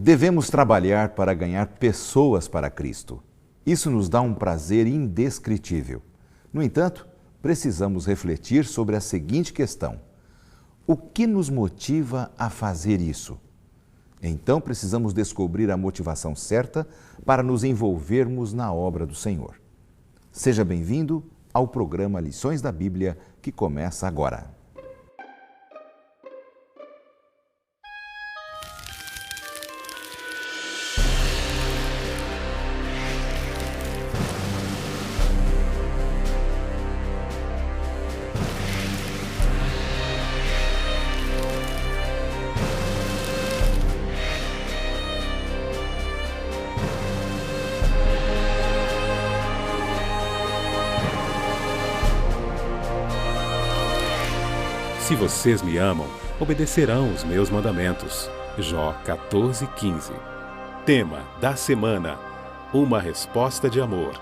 Devemos trabalhar para ganhar pessoas para Cristo. Isso nos dá um prazer indescritível. No entanto, precisamos refletir sobre a seguinte questão: o que nos motiva a fazer isso? Então, precisamos descobrir a motivação certa para nos envolvermos na obra do Senhor. Seja bem-vindo ao programa Lições da Bíblia, que começa agora. Se vocês me amam, obedecerão os meus mandamentos. Jó 14:15. Tema da semana: uma resposta de amor.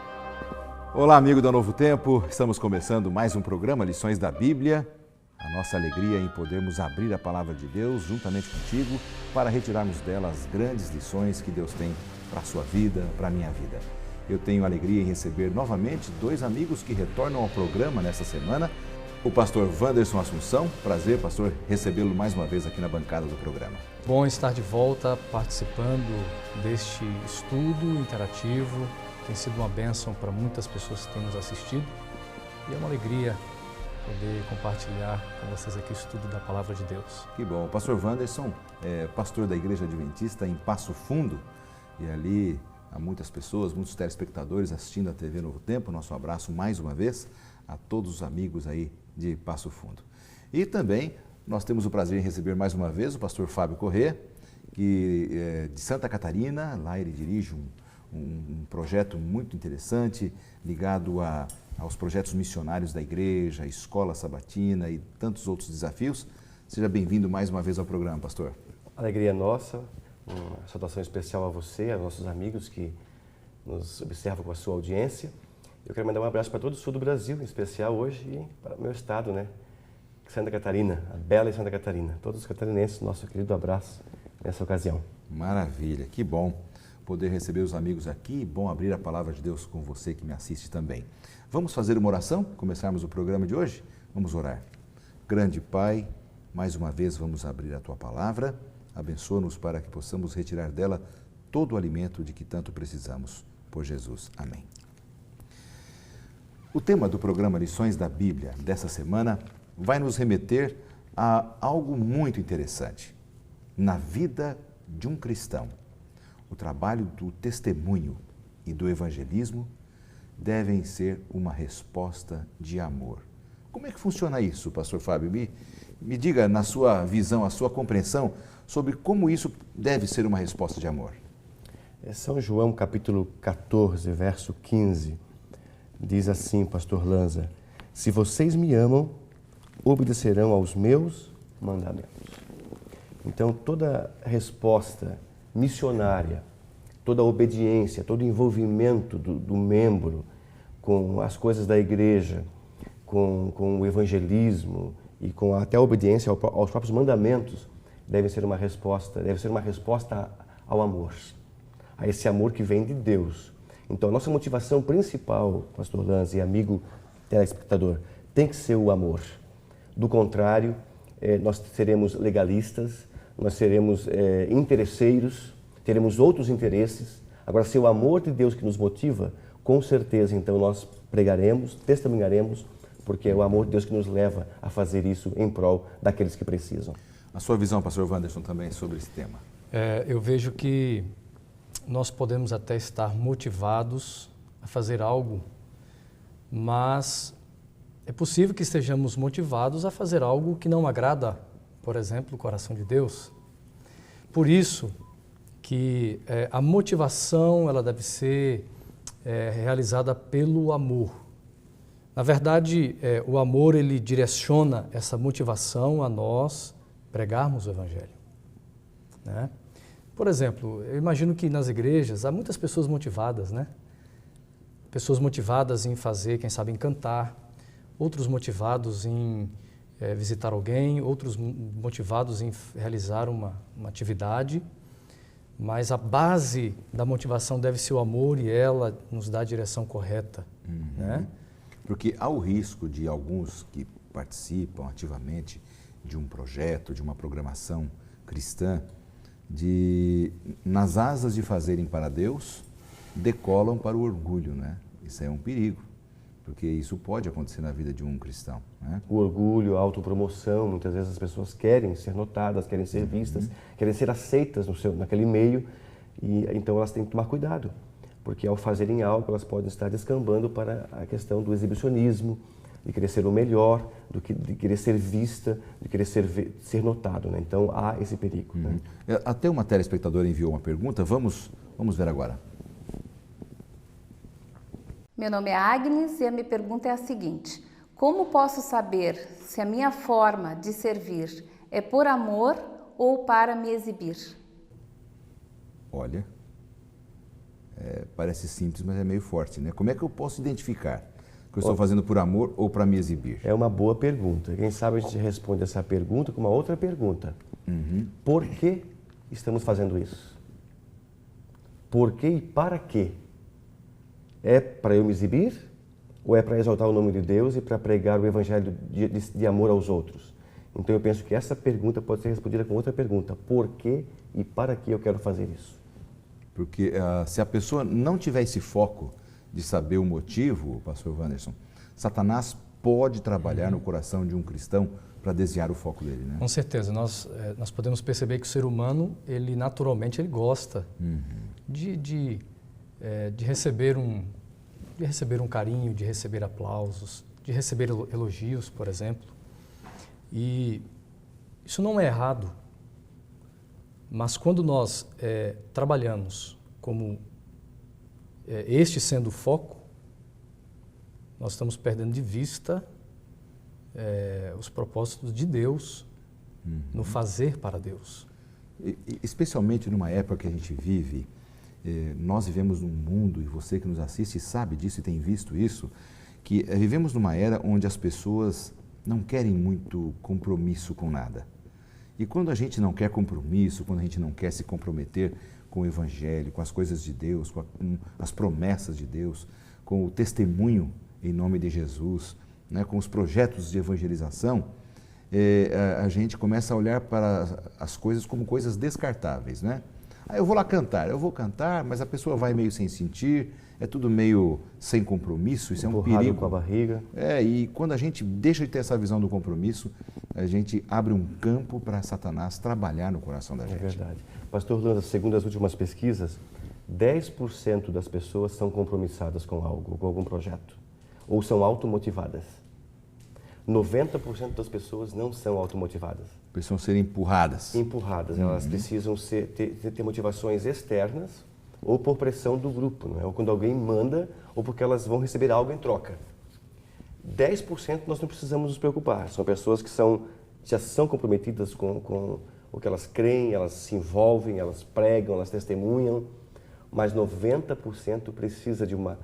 Olá, amigo da Novo Tempo. Estamos começando mais um programa Lições da Bíblia. A nossa alegria em podermos abrir a Palavra de Deus juntamente contigo para retirarmos dela as grandes lições que Deus tem para a sua vida, para a minha vida. Eu tenho alegria em receber novamente dois amigos que retornam ao programa nesta semana. O pastor Wanderson Assunção. Prazer, pastor, recebê-lo mais uma vez aqui na bancada do programa. Bom estar de volta participando deste estudo interativo. Tem sido uma bênção para muitas pessoas que têm nos assistido e é uma alegria poder compartilhar com vocês aqui o estudo da Palavra de Deus. Que bom. O pastor Wanderson é pastor da Igreja Adventista em Passo Fundo e ali há muitas pessoas, muitos telespectadores assistindo a TV Novo Tempo. Nosso abraço mais uma vez a todos os amigos aí de Passo Fundo. E também nós temos o prazer em receber mais uma vez o pastor Fábio Corrêa, que é de Santa Catarina. Lá ele dirige um projeto muito interessante ligado aos projetos missionários da igreja, a escola sabatina e tantos outros desafios. Seja bem-vindo mais uma vez ao programa, pastor. Alegria nossa, uma saudação especial a você, aos nossos amigos que nos observam com a sua audiência. Eu quero mandar um abraço para todo o sul do Brasil, em especial hoje, e para o meu estado, Santa Catarina, a bela Santa Catarina. Todos os catarinenses, nosso querido abraço nessa ocasião. Maravilha, que bom poder receber os amigos aqui, bom abrir a Palavra de Deus com você que me assiste também. Vamos fazer uma oração? Começarmos o programa de hoje? Vamos orar. Grande Pai, mais uma vez vamos abrir a Tua Palavra. Abençoa-nos para que possamos retirar dela todo o alimento de que tanto precisamos. Por Jesus. Amém. O tema do programa Lições da Bíblia dessa semana vai nos remeter a algo muito interessante. Na vida de um cristão, o trabalho do testemunho e do evangelismo devem ser uma resposta de amor. Como é que funciona isso, pastor Fábio? Me diga, na sua visão, a sua compreensão sobre como isso deve ser uma resposta de amor. São João capítulo 14, verso 15. Diz assim, pastor Lanza: se vocês me amam, obedecerão aos meus mandamentos. Então, toda resposta missionária, toda obediência, todo envolvimento do membro com as coisas da igreja, com o evangelismo e com até a obediência aos próprios mandamentos, deve ser uma resposta ao amor, a esse amor que vem de Deus. Então, a nossa motivação principal, pastor Lanza e amigo telespectador, tem que ser o amor. Do contrário, nós seremos legalistas, nós seremos interesseiros, teremos outros interesses. Agora, se é o amor de Deus que nos motiva, com certeza, então, nós pregaremos, testemunharemos, porque é o amor de Deus que nos leva a fazer isso em prol daqueles que precisam. A sua visão, pastor Wanderson, também sobre esse tema? Eu vejo que nós podemos até estar motivados a fazer algo, mas é possível que estejamos motivados a fazer algo que não agrada, por exemplo, o coração de Deus. Por isso que a motivação ela deve ser realizada pelo amor. Na verdade, o amor ele direciona essa motivação a nós pregarmos o Evangelho, né? Por exemplo, eu imagino que nas igrejas há muitas pessoas motivadas, né? Pessoas motivadas em fazer, quem sabe, em cantar, outros motivados em visitar alguém, outros motivados em realizar uma atividade. mas a base da motivação deve ser o amor e ela nos dá a direção correta. Né? Porque há o risco de alguns que participam ativamente de um projeto, de uma programação cristã, de, nas asas de fazerem para Deus, decolam para o orgulho, né? Isso é um perigo, porque isso pode acontecer na vida de um cristão, né? O orgulho, a autopromoção, muitas vezes as pessoas querem ser notadas, querem ser vistas, querem ser aceitas naquele meio, e então elas têm que tomar cuidado, porque ao fazerem algo elas podem estar descambando para a questão do exibicionismo, de querer ser o melhor, de querer ser vista, de querer ser notado, né? Então há esse perigo. Né? Até uma telespectadora enviou uma pergunta, vamos ver agora. Meu nome é Agnes e a minha pergunta é a seguinte: como posso saber se a minha forma de servir é por amor ou para me exibir? Olha, parece simples, mas é meio forte, né? Como é que eu posso identificar que eu estou fazendo por amor ou para me exibir? É uma boa pergunta. Quem sabe a gente responde essa pergunta com uma outra pergunta. Por que estamos fazendo isso? Por que e para quê? É para eu me exibir? Ou é para exaltar o nome de Deus e para pregar o evangelho de amor aos outros? Então eu penso que essa pergunta pode ser respondida com outra pergunta. Por que e para que eu quero fazer isso? Porque se a pessoa não tiver esse foco de saber o motivo, pastor Wanderson, Satanás pode trabalhar no coração de um cristão para desviar o foco dele, né? Com certeza, nós podemos perceber que o ser humano, ele naturalmente ele gosta de receber um carinho, de receber aplausos, de receber elogios, por exemplo. E isso não é errado, mas quando nós trabalhamos como este sendo o foco, nós estamos perdendo de vista os propósitos de Deus no fazer para Deus. Especialmente numa época que a gente vive, nós vivemos num mundo, e você que nos assiste sabe disso e tem visto isso, que vivemos numa era onde as pessoas não querem muito compromisso com nada. E quando a gente não quer compromisso, quando a gente não quer se comprometer com o Evangelho, com as coisas de Deus, com as promessas de Deus, com o testemunho em nome de Jesus, né, com os projetos de evangelização, a gente começa a olhar para as coisas como coisas descartáveis, né? Eu vou lá cantar, eu vou cantar, mas a pessoa vai meio sem sentir, é tudo meio sem compromisso, isso é um perigo. Com a barriga. E quando a gente deixa de ter essa visão do compromisso, a gente abre um campo para Satanás trabalhar no coração da gente. É verdade. Pastor Lanza, segundo as últimas pesquisas, 10% das pessoas são compromissadas com algo, com algum projeto, ou são automotivadas. 90% das pessoas não são automotivadas. Precisam ser empurradas. Empurradas. Elas precisam ter motivações externas ou por pressão do grupo, não é? Ou quando alguém manda, ou porque elas vão receber algo em troca. 10% nós não precisamos nos preocupar. São pessoas que já são comprometidas com o que elas creem, elas se envolvem, elas pregam, elas testemunham, mas 90% precisa de uma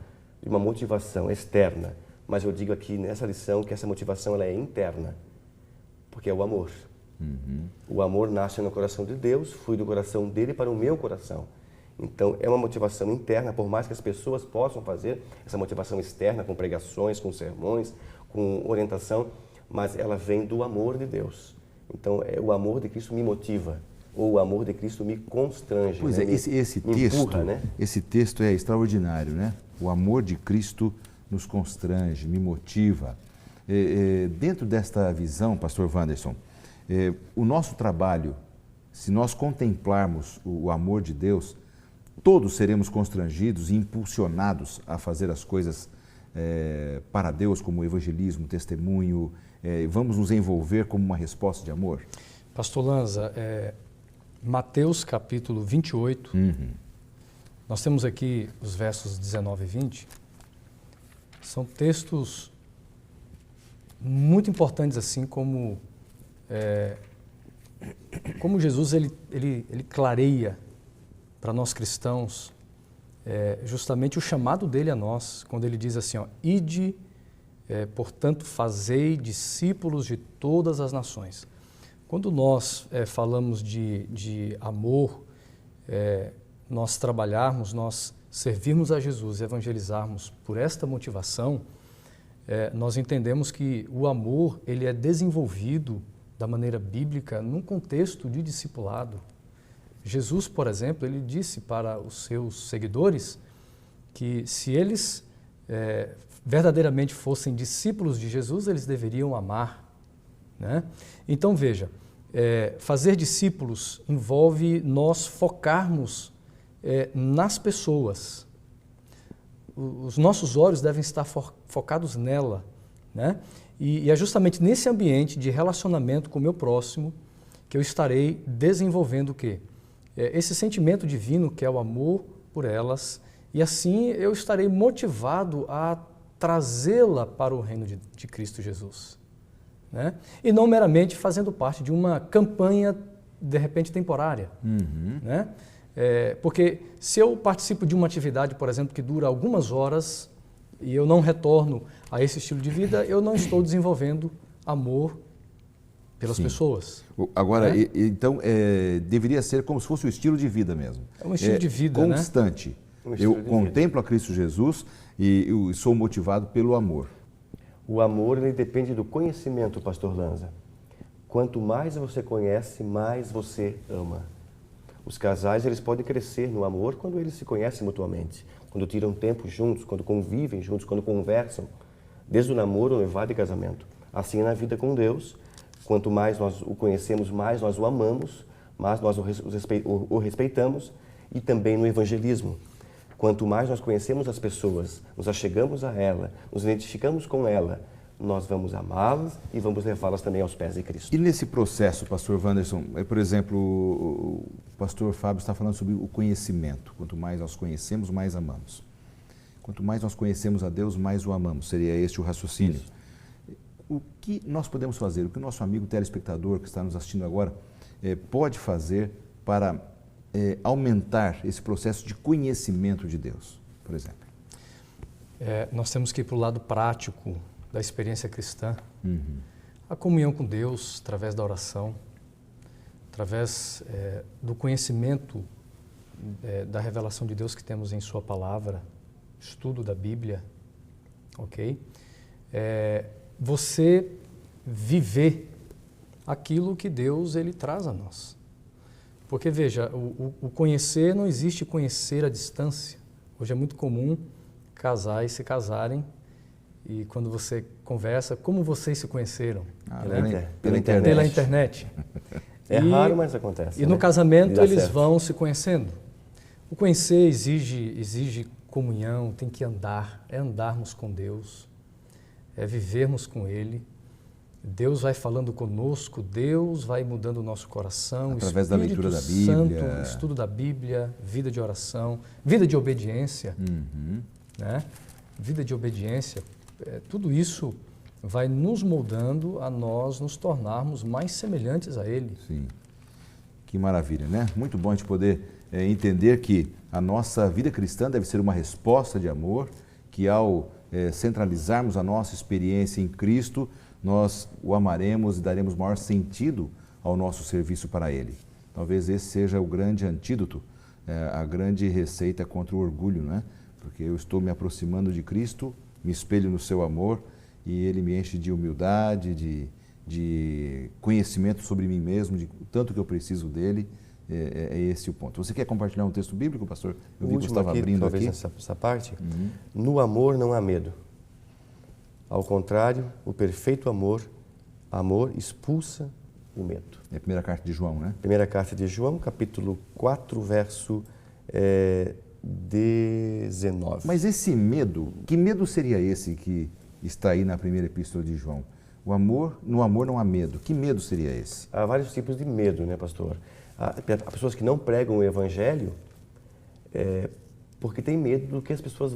motivação externa. Mas eu digo aqui nessa lição que essa motivação ela é interna, porque é o amor. O amor nasce no coração de Deus, flui do coração dele para o meu coração. Então é uma motivação interna, por mais que as pessoas possam fazer essa motivação externa com pregações, com sermões, com orientação, mas ela vem do amor de Deus. Então o amor de Cristo me motiva, ou o amor de Cristo me constrange. Pois né? Esse texto, empurra, né? Esse texto é extraordinário, né? O amor de Cristo nos constrange, me motiva. Dentro desta visão, pastor Wanderson, o nosso trabalho, se nós contemplarmos o amor de Deus, todos seremos constrangidos e impulsionados a fazer as coisas para Deus, como evangelismo, testemunho, vamos nos envolver como uma resposta de amor? Pastor Lanza, Mateus capítulo 28, nós temos aqui os versos 19 e 20, são textos muito importantes, assim como Jesus ele clareia para nós cristãos justamente o chamado dele a nós, quando ele diz assim, ide, portanto, fazei discípulos de todas as nações. Quando nós falamos de amor, nós trabalharmos, nós servirmos a Jesus e evangelizarmos por esta motivação, nós entendemos que o amor ele é desenvolvido da maneira bíblica num contexto de discipulado. Jesus, por exemplo, ele disse para os seus seguidores que se eles verdadeiramente fossem discípulos de Jesus, eles deveriam amar, né? Então veja, fazer discípulos envolve nós focarmos nas pessoas. Os nossos olhos devem estar focados nela, né? E é justamente nesse ambiente de relacionamento com o meu próximo que eu estarei desenvolvendo o quê? Esse sentimento divino que é o amor por elas, e assim eu estarei motivado a trazê-la para o reino de Cristo Jesus, né? E não meramente fazendo parte de uma campanha, de repente, temporária, né? Porque se eu participo de uma atividade, por exemplo, que dura algumas horas e eu não retorno a esse estilo de vida, eu não estou desenvolvendo amor pelas pessoas. Agora, então, deveria ser como se fosse o estilo de vida mesmo. É um estilo de vida, constante. né? Eu contemplo a Cristo Jesus e eu sou motivado pelo amor. O amor ele depende do conhecimento, pastor Lanza. Quanto mais você conhece, mais você ama. Os casais eles podem crescer no amor quando eles se conhecem mutuamente, quando tiram tempo juntos, quando convivem juntos, quando conversam, desde o namoro, o noivado e casamento. Assim é na vida com Deus. Quanto mais nós o conhecemos, mais nós o amamos, mais nós o respeitamos, e também no evangelismo. Quanto mais nós conhecemos as pessoas, nos achegamos a ela, nos identificamos com ela, nós vamos amá-las e vamos levá-las também aos pés de Cristo. E nesse processo, pastor Wanderson, por exemplo, o pastor Fábio está falando sobre o conhecimento. Quanto mais nós conhecemos, mais amamos. Quanto mais nós conhecemos a Deus, mais o amamos. Seria este o raciocínio. Isso. O que nós podemos fazer, o que o nosso amigo telespectador que está nos assistindo agora pode fazer para aumentar esse processo de conhecimento de Deus, por exemplo? Nós temos que ir para o lado prático da experiência cristã. A comunhão com Deus, através da oração, através do conhecimento da revelação de Deus que temos em Sua Palavra, estudo da Bíblia, ok? Você viver aquilo que Deus ele traz a nós. Porque veja, o conhecer, não existe conhecer à distância. Hoje é muito comum casais se casarem e quando você conversa, como vocês se conheceram? Pela internet. Pela internet. Raro, mas acontece. E no casamento eles vão se conhecendo. O conhecer exige comunhão, tem que andar, andarmos com Deus, vivermos com Ele. Deus vai falando conosco, Deus vai mudando o nosso coração. Através da leitura da Bíblia. Santo, estudo da Bíblia, vida de oração, vida de obediência, né? Vida de obediência. Tudo isso vai nos moldando a nós nos tornarmos mais semelhantes a Ele. Sim, que maravilha, né? Muito bom a gente poder entender que a nossa vida cristã deve ser uma resposta de amor, que ao centralizarmos a nossa experiência em Cristo, nós o amaremos e daremos maior sentido ao nosso serviço para Ele. Talvez esse seja o grande antídoto, a grande receita contra o orgulho, né? Porque eu estou me aproximando de Cristo, me espelho no seu amor e Ele me enche de humildade, de conhecimento sobre mim mesmo, de tanto que eu preciso dele. É esse o ponto. Você quer compartilhar um texto bíblico, pastor? Eu vi que você estava abrindo talvez aqui. Essa parte. No amor não há medo. Ao contrário, o perfeito amor expulsa o medo. É a primeira carta de João, né? Primeira carta de João, capítulo 4, verso 19. Mas esse medo, que medo seria esse que está aí na primeira epístola de João? No amor não há medo. Que medo seria esse? Há vários tipos de medo, né, pastor? Há pessoas que não pregam o evangelho porque têm medo do que as pessoas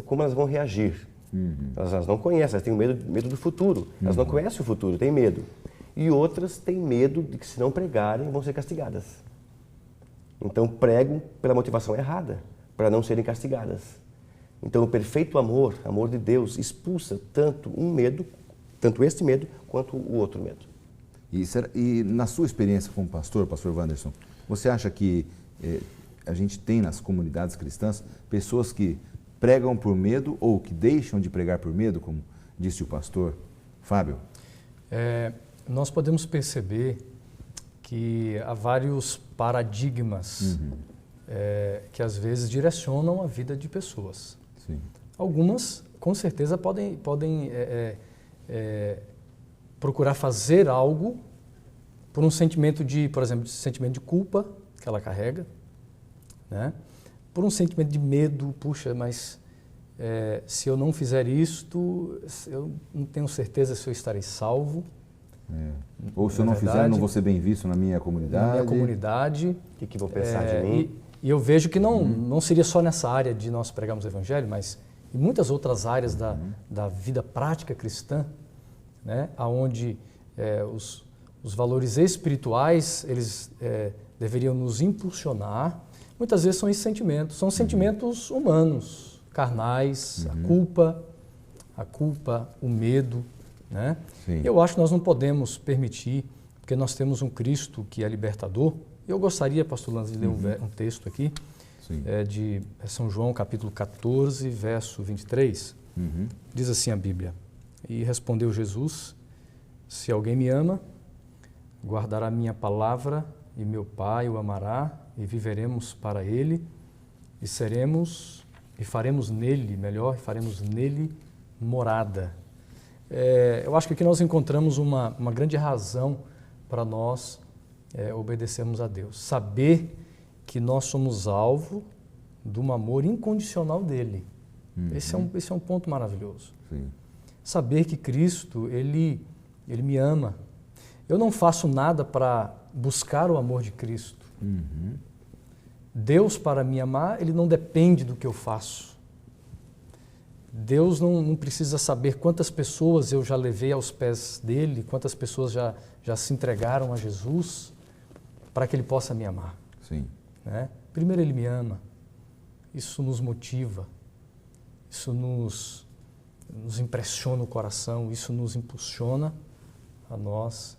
como elas vão reagir. Elas não conhecem, elas têm medo do futuro. Elas não conhecem o futuro, têm medo. E outras têm medo de que se não pregarem vão ser castigadas. Então pregam pela motivação errada, para não serem castigadas. Então o perfeito amor de Deus, expulsa tanto este medo, quanto o outro medo. E na sua experiência como pastor Wanderson, você acha que a gente tem nas comunidades cristãs pessoas que pregam por medo ou que deixam de pregar por medo, como disse o pastor Fábio? Nós podemos perceber que há vários paradigmas que às vezes direcionam a vida de pessoas. Sim. Algumas, com certeza, podem procurar fazer algo por um sentimento por exemplo, sentimento de culpa que ela carrega, né? Por um sentimento de medo, puxa, mas se eu não fizer isto, eu não tenho certeza se eu estarei salvo. Ou se eu não fizer, não vou ser bem visto na minha comunidade. Na minha comunidade. O que vão pensar de mim? E eu vejo que não seria só nessa área de nós pregarmos o Evangelho, mas em muitas outras áreas da vida prática cristã, né, onde os valores espirituais eles deveriam nos impulsionar. Muitas vezes são esses sentimentos, são sentimentos humanos, carnais, a culpa, o medo, né? Sim. Eu acho que nós não podemos permitir, porque nós temos um Cristo que é libertador. Eu gostaria, pastor Lanza, de ler um texto aqui, de São João, capítulo 14, verso 23. Diz assim a Bíblia: E respondeu Jesus: Se alguém me ama, guardará minha palavra, e meu Pai o amará, e viveremos para ele, e faremos nele morada. Eu acho que aqui nós encontramos uma grande razão para nós obedecermos a Deus. Saber que nós somos alvo de um amor incondicional dele. Esse é um ponto maravilhoso. Sim. Saber que Cristo, Ele me ama. Eu não faço nada para buscar o amor de Cristo. Deus, para me amar, Ele não depende do que eu faço. Deus não precisa saber quantas pessoas eu já levei aos pés dEle, quantas pessoas já se entregaram a Jesus para que Ele possa me amar. Sim. Né? Primeiro, Ele me ama. Isso nos motiva, isso nos impressiona o coração, isso nos impulsiona a nós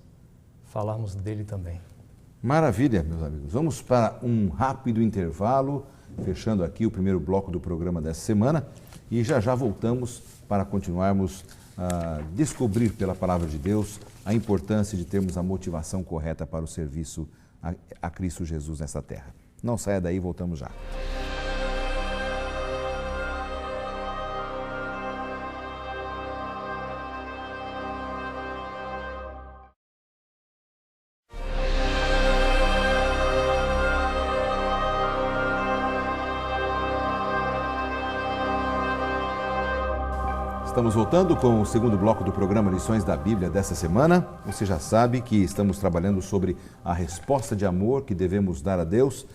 falarmos dEle também. Maravilha, meus amigos. Vamos para um rápido intervalo, fechando aqui o primeiro bloco do programa dessa semana, e já voltamos para continuarmos a descobrir pela Palavra de Deus a importância de termos a motivação correta para o serviço a Cristo Jesus nessa terra. Não saia daí, voltamos já. Estamos voltando com o segundo bloco do programa Lições da Bíblia dessa semana. Você já sabe que estamos trabalhando sobre a resposta de amor que devemos dar a Deus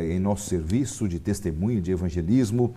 em nosso serviço de testemunho, de evangelismo.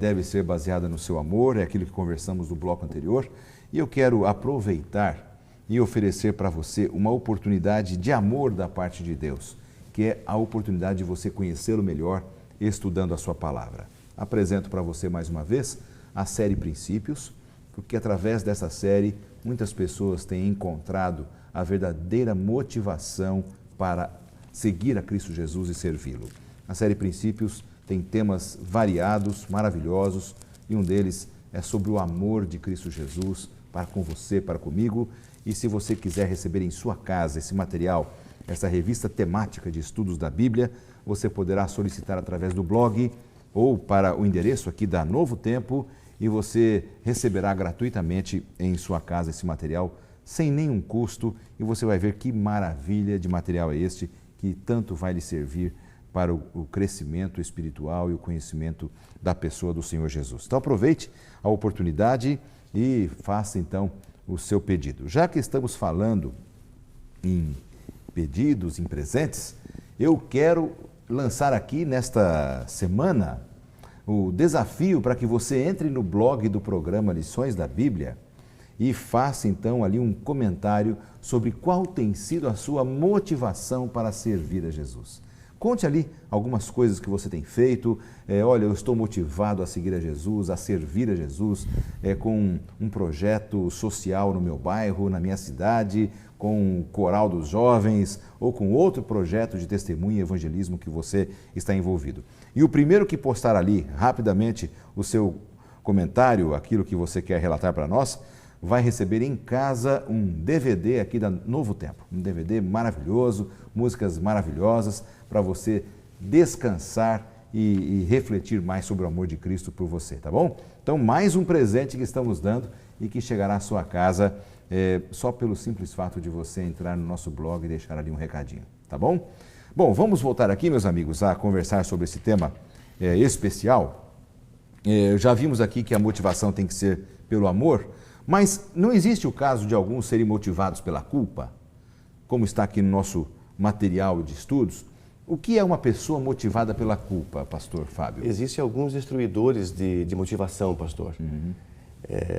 Deve ser baseada no seu amor, é aquilo que conversamos no bloco anterior. E eu quero aproveitar e oferecer para você uma oportunidade de amor da parte de Deus, que é a oportunidade de você conhecê-lo melhor estudando a sua palavra. Apresento para você mais uma vez a série Princípios, porque através dessa série muitas pessoas têm encontrado a verdadeira motivação para seguir a Cristo Jesus e servi-lo. A série Princípios tem temas variados, maravilhosos, e um deles é sobre o amor de Cristo Jesus para com você, para comigo. E se você quiser receber em sua casa esse material, essa revista temática de estudos da Bíblia, você poderá solicitar através do blog ou para o endereço aqui da Novo Tempo, e você receberá gratuitamente em sua casa esse material sem nenhum custo, e você vai ver que maravilha de material é este que tanto vai lhe servir para o crescimento espiritual e o conhecimento da pessoa do Senhor Jesus. Então aproveite a oportunidade e faça então o seu pedido. Já que estamos falando em pedidos, em presentes, eu quero lançar aqui nesta semana o desafio para que você entre no blog do programa Lições da Bíblia e faça então ali um comentário sobre qual tem sido a sua motivação para servir a Jesus. Conte ali algumas coisas que você tem feito. Olha, eu estou motivado a seguir a Jesus, a servir a Jesus, com um projeto social no meu bairro, na minha cidade, com o Coral dos Jovens ou com outro projeto de testemunho e evangelismo que você está envolvido. E o primeiro que postar ali, rapidamente, o seu comentário, aquilo que você quer relatar para nós, vai receber em casa um DVD aqui da Novo Tempo. Um DVD maravilhoso, músicas maravilhosas para você descansar e refletir mais sobre o amor de Cristo por você, tá bom? Então, mais um presente que estamos dando e que chegará à sua casa só pelo simples fato de você entrar no nosso blog e deixar ali um recadinho, tá bom? Bom, vamos voltar aqui, meus amigos, a conversar sobre esse tema especial. Já vimos aqui que a motivação tem que ser pelo amor, mas não existe o caso de alguns serem motivados pela culpa? Como está aqui no nosso material de estudos, o que é uma pessoa motivada pela culpa, pastor Fábio? Existem alguns destruidores de motivação, pastor.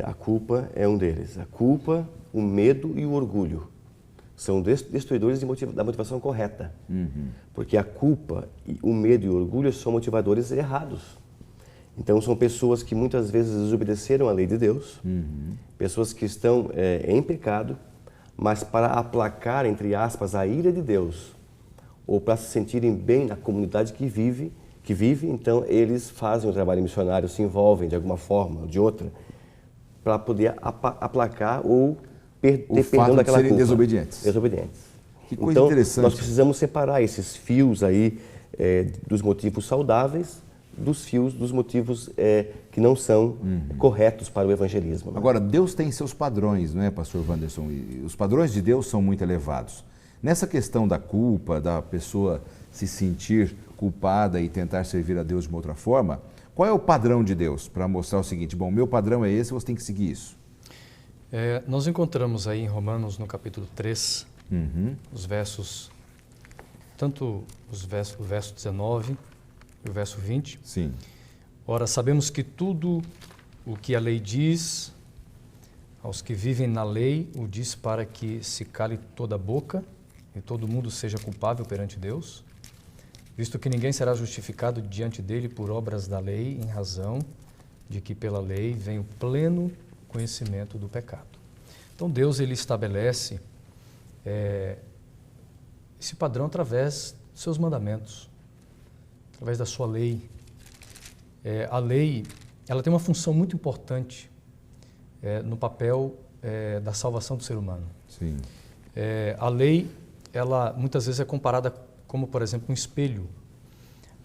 A culpa é um deles. A culpa, o medo e o orgulho são destruidores da motivação correta. Porque a culpa, o medo e o orgulho são motivadores errados. Então, são pessoas que muitas vezes desobedeceram a lei de Deus, pessoas que estão em pecado, mas para aplacar, entre aspas, a ira de Deus, ou para se sentirem bem na comunidade que vive, então eles fazem o trabalho missionário, se envolvem de alguma forma ou de outra, para poder aplacar ou ter perdão daquela culpa. Desobedientes. Que coisa então, interessante. Nós precisamos separar esses fios aí dos motivos saudáveis dos fios, dos motivos que não são corretos para o evangelismo. Né? Agora, Deus tem seus padrões, não é, pastor Wanderson? E os padrões de Deus são muito elevados. Nessa questão da culpa, da pessoa se sentir culpada e tentar servir a Deus de uma outra forma, qual é o padrão de Deus para mostrar o seguinte: bom, meu padrão é esse, você tem que seguir isso? Nós encontramos aí em Romanos, no capítulo 3, os versos, tanto o verso 19 e o verso 20. Sim. Ora, sabemos que tudo o que a lei diz, aos que vivem na lei, o diz para que se cale toda a boca e todo mundo seja culpável perante Deus, visto que ninguém será justificado diante dele por obras da lei, em razão de que pela lei vem o pleno conhecimento do pecado. Então Deus ele estabelece esse padrão através dos seus mandamentos, através da sua lei. A lei ela tem uma função muito importante no papel da salvação do ser humano. Sim. A lei ela muitas vezes é comparada como, por exemplo, um espelho,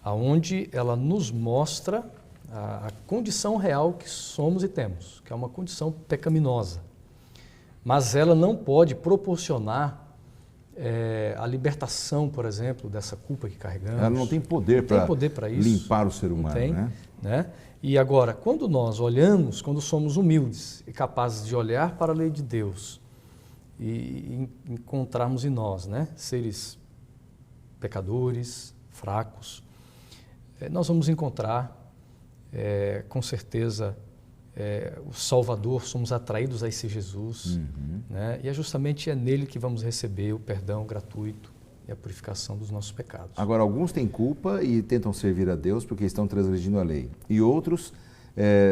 aonde ela nos mostra a condição real que somos e temos, que é uma condição pecaminosa. Mas ela não pode proporcionar a libertação, por exemplo, dessa culpa que carregamos. Ela não tem poder para limpar o ser humano, tem, né? E agora, quando nós olhamos, quando somos humildes e capazes de olhar para a lei de Deus e encontrarmos em nós, né, seres pecadores, fracos, nós vamos encontrar, com certeza, o Salvador, somos atraídos a esse Jesus, né? E justamente nele que vamos receber o perdão gratuito e a purificação dos nossos pecados. Agora, alguns têm culpa e tentam servir a Deus porque estão transgredindo a lei. E outros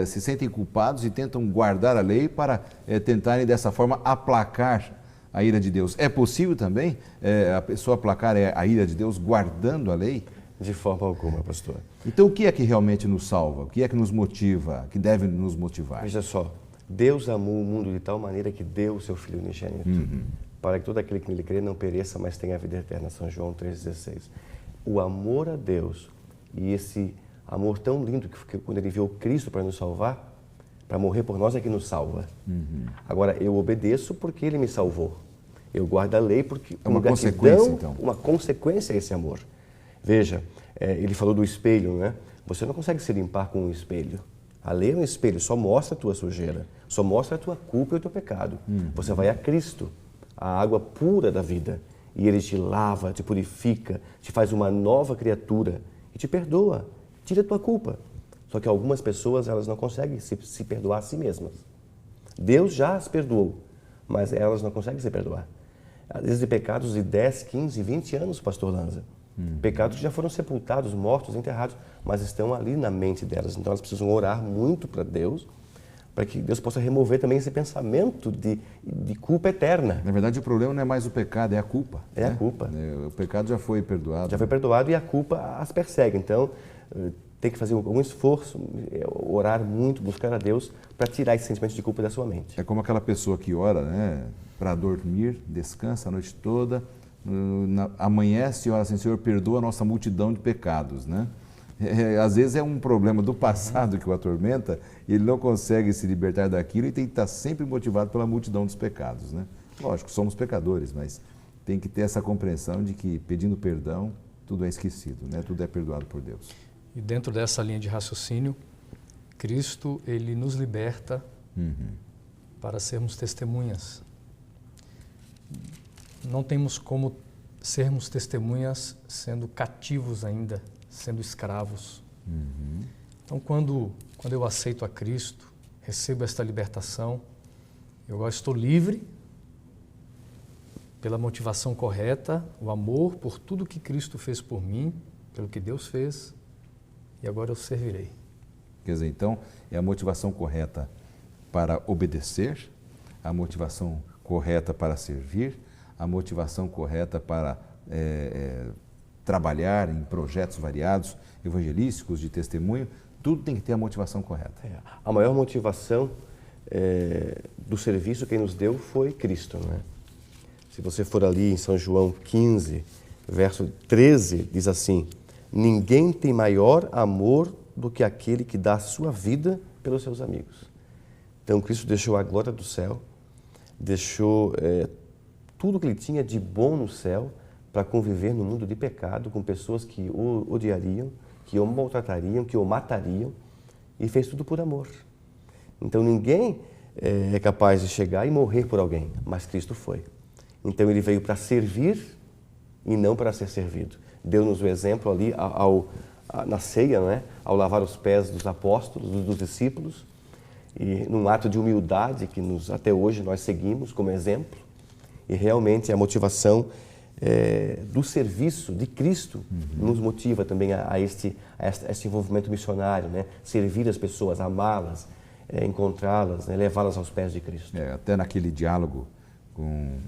se sentem culpados e tentam guardar a lei para tentarem dessa forma aplacar a ira de Deus. É possível também a pessoa aplacar a ira de Deus guardando a lei? De forma alguma, pastor. Então, o que é que realmente nos salva? O que é que nos motiva? Que deve nos motivar? Veja só, Deus amou o mundo de tal maneira que deu o seu Filho unigênito, para que todo aquele que nele crê não pereça, mas tenha a vida eterna. São João 3,16. O amor a Deus e esse amor tão lindo que quando ele enviou Cristo para nos salvar, para morrer por nós, é que nos salva. Agora, eu obedeço porque ele me salvou. Eu guardo a lei porque é uma consequência, então. Uma consequência a esse amor. Veja, ele falou do espelho, né? Você não consegue se limpar com um espelho. A lei é um espelho, só mostra a tua sujeira, só mostra a tua culpa e o teu pecado. Você vai a Cristo, a água pura da vida, e ele te lava, te purifica, te faz uma nova criatura e te perdoa, tira a tua culpa. Só que algumas pessoas, elas não conseguem se perdoar a si mesmas. Deus já as perdoou, mas elas não conseguem se perdoar. Às vezes de pecados de 10, 15, 20 anos, pastor Lanza. Pecados que já foram sepultados, mortos, enterrados, mas estão ali na mente delas. Então elas precisam orar muito para Deus, para que Deus possa remover também esse pensamento de culpa eterna. Na verdade, o problema não é mais o pecado, é a culpa. É a culpa. O pecado já foi perdoado. Já foi perdoado e a culpa as persegue. Então, tem que fazer algum esforço, orar muito, buscar a Deus para tirar esse sentimento de culpa da sua mente. É como aquela pessoa que ora, né, para dormir, descansa a noite toda, amanhece e ora assim, Senhor, perdoa a nossa multidão de pecados, né? Às vezes é um problema do passado que o atormenta, e ele não consegue se libertar daquilo e tem que estar sempre motivado pela multidão dos pecados, né? Lógico, somos pecadores, mas tem que ter essa compreensão de que pedindo perdão, tudo é esquecido, né? Tudo é perdoado por Deus. E dentro dessa linha de raciocínio, Cristo, ele nos liberta para sermos testemunhas. Não temos como sermos testemunhas sendo cativos ainda, sendo escravos. Então, quando eu aceito a Cristo, recebo esta libertação, eu agora estou livre pela motivação correta, o amor por tudo que Cristo fez por mim, pelo que Deus fez, e agora eu servirei. Quer dizer, então, é a motivação correta para obedecer, a motivação correta para servir, a motivação correta para trabalhar em projetos variados, evangelísticos, de testemunho, tudo tem que ter a motivação correta. A maior motivação do serviço que nos deu foi Cristo, não é? Se você for ali em São João 15, verso 13, diz assim: ninguém tem maior amor do que aquele que dá a sua vida pelos seus amigos. Então, Cristo deixou a glória do céu, deixou tudo que ele tinha de bom no céu para conviver no mundo de pecado com pessoas que o odiariam, que o maltratariam, que o matariam, e fez tudo por amor. Então, ninguém é capaz de chegar e morrer por alguém, mas Cristo foi. Então, ele veio para servir e não para ser servido. Deu-nos o exemplo ali na ceia, né? Ao lavar os pés dos apóstolos, dos discípulos, e num ato de humildade que até hoje nós seguimos como exemplo. E realmente a motivação do serviço de Cristo nos motiva também a esse envolvimento missionário, né? Servir as pessoas, amá-las, encontrá-las, né? Levá-las aos pés de Cristo. Até naquele diálogo com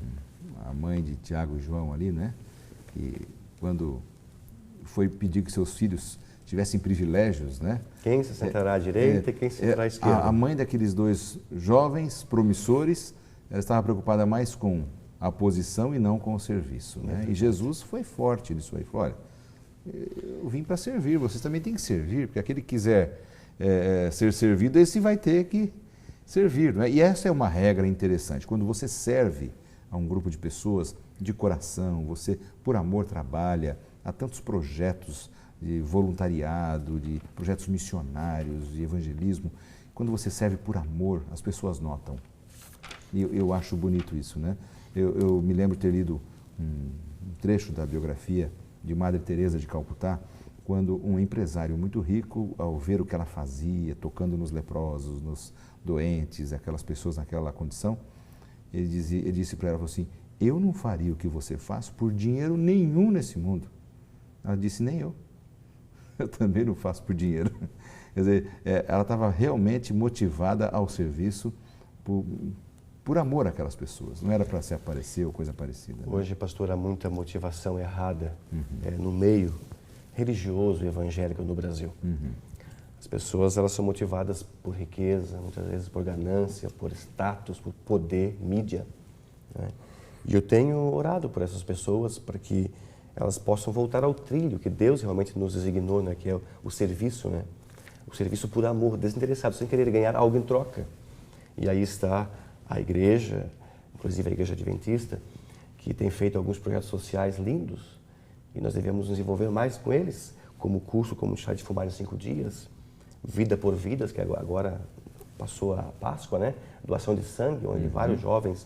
a mãe de Tiago e João ali, né? Que quando foi pedir que seus filhos tivessem privilégios, né? Quem se sentará à direita e quem se sentará à esquerda. A mãe daqueles dois jovens promissores, ela estava preocupada mais com a posição e não com o serviço, né? E Jesus foi forte nisso aí, falou, olha, eu vim para servir, vocês também têm que servir, porque aquele que quiser ser servido, esse vai ter que servir, né? E essa é uma regra interessante, quando você serve a um grupo de pessoas de coração, você por amor trabalha, há tantos projetos de voluntariado, de projetos missionários, de evangelismo, quando você serve por amor, as pessoas notam. E eu acho bonito isso, né? Eu me lembro de ter lido um trecho da biografia de Madre Teresa de Calcutá, quando um empresário muito rico, ao ver o que ela fazia, tocando nos leprosos, nos doentes, aquelas pessoas naquela condição, ele disse para ela assim, eu não faria o que você faz por dinheiro nenhum nesse mundo. Ela disse, nem eu. Eu também não faço por dinheiro. Quer dizer, ela estava realmente motivada ao serviço por amor àquelas pessoas. Não era para se aparecer ou coisa parecida. Né? Hoje, pastor, há muita motivação errada no meio religioso e evangélico no Brasil. As pessoas elas são motivadas por riqueza, muitas vezes por ganância, por status, por poder, mídia. Né? E eu tenho orado por essas pessoas para que elas possam voltar ao trilho que Deus realmente nos designou, né? Que é o serviço, né? O serviço por amor, desinteressado, sem querer ganhar algo em troca. E aí está a igreja, inclusive a Igreja Adventista, que tem feito alguns projetos sociais lindos e nós devemos nos envolver mais com eles, como o curso Como Chá de Fumar em 5 dias, Vida por Vidas, que agora passou a Páscoa, né? Doação de sangue, onde vários jovens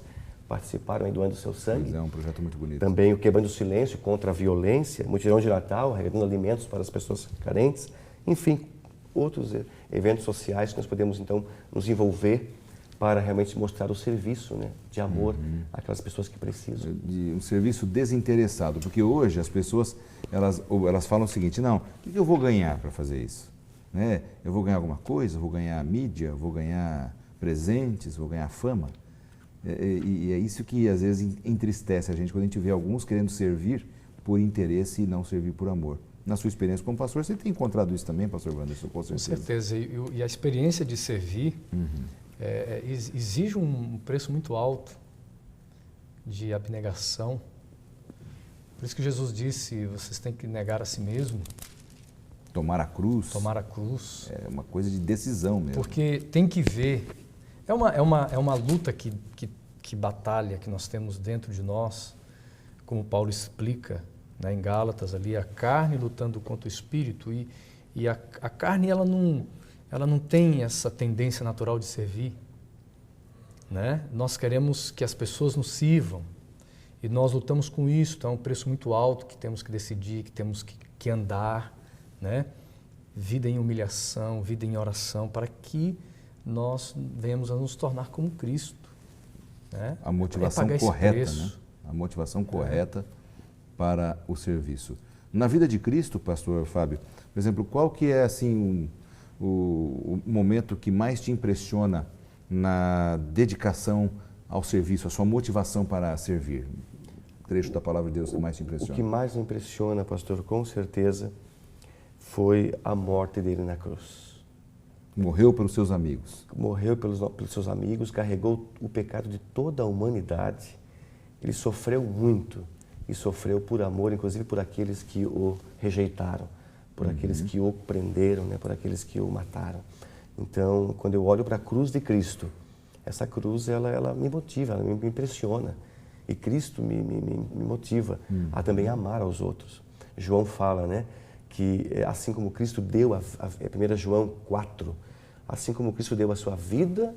participaram aí doando seu sangue. Pois é um projeto muito bonito. Também o Quebrando o Silêncio contra a Violência, Mutirão de Natal, arrecadando alimentos para as pessoas carentes. Enfim, outros eventos sociais que nós podemos, então, nos envolver para realmente mostrar o serviço, né, de amor àquelas pessoas que precisam. De um serviço desinteressado, porque hoje as pessoas elas falam o seguinte: não, o que eu vou ganhar para fazer isso? Né? Eu vou ganhar alguma coisa, vou ganhar mídia, vou ganhar presentes, vou ganhar fama. E é isso que às vezes entristece a gente quando a gente vê alguns querendo servir por interesse e não servir por amor. Na sua experiência como pastor, você tem encontrado isso também, pastor Wanderson? Com certeza. Com certeza. E a experiência de servir exige um preço muito alto de abnegação. Por isso que Jesus disse, vocês têm que negar a si mesmo. Tomar a cruz. Tomar a cruz. É uma coisa de decisão mesmo. Porque tem que ver. É uma luta que batalha que nós temos dentro de nós, como Paulo explica, né, em Gálatas ali, a carne lutando contra o espírito, e a carne ela não tem essa tendência natural de servir, né? Nós queremos que as pessoas nos sirvam e nós lutamos com isso. Então é um preço muito alto que temos que decidir, que temos que andar, né? Vida em humilhação, vida em oração, para que nós venhamos a nos tornar como Cristo, né? A motivação correta, né? A motivação correta para o serviço. Na vida de Cristo, pastor Fábio, por exemplo, qual que é assim o momento que mais te impressiona na dedicação ao serviço, a sua motivação para servir? O trecho da palavra de Deus que mais te impressiona? O que mais me impressiona, pastor, com certeza, foi a morte dele na cruz. Morreu pelos seus amigos. Morreu pelos seus amigos, carregou o pecado de toda a humanidade. Ele sofreu muito e sofreu por amor, inclusive por aqueles que o rejeitaram, por aqueles que o prenderam, né, por aqueles que o mataram. Então, quando eu olho para a cruz de Cristo, essa cruz ela me motiva, ela me impressiona. E Cristo me motiva a também amar aos outros. João fala, né, que assim como Cristo deu, 1 João 4, assim como Cristo deu a sua vida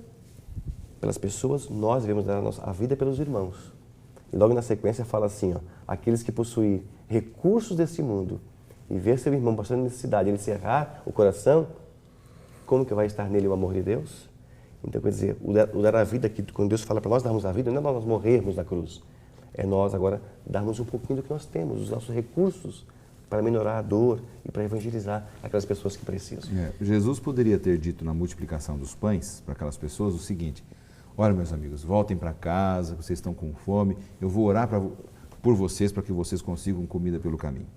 pelas pessoas, nós devemos dar a vida pelos irmãos. E logo na sequência fala assim, ó, aqueles que possuem recursos desse mundo e ver seu irmão passando necessidade, ele cerrar o coração, como que vai estar nele o amor de Deus? Então, quer dizer, o dar a vida, que quando Deus fala para nós darmos a vida, não é nós morrermos na cruz, é nós agora darmos um pouquinho do que nós temos, os nossos recursos, para melhorar a dor e para evangelizar aquelas pessoas que precisam. Jesus poderia ter dito na multiplicação dos pães para aquelas pessoas o seguinte: olha, meus amigos, voltem para casa, vocês estão com fome, eu vou orar por vocês para que vocês consigam comida pelo caminho.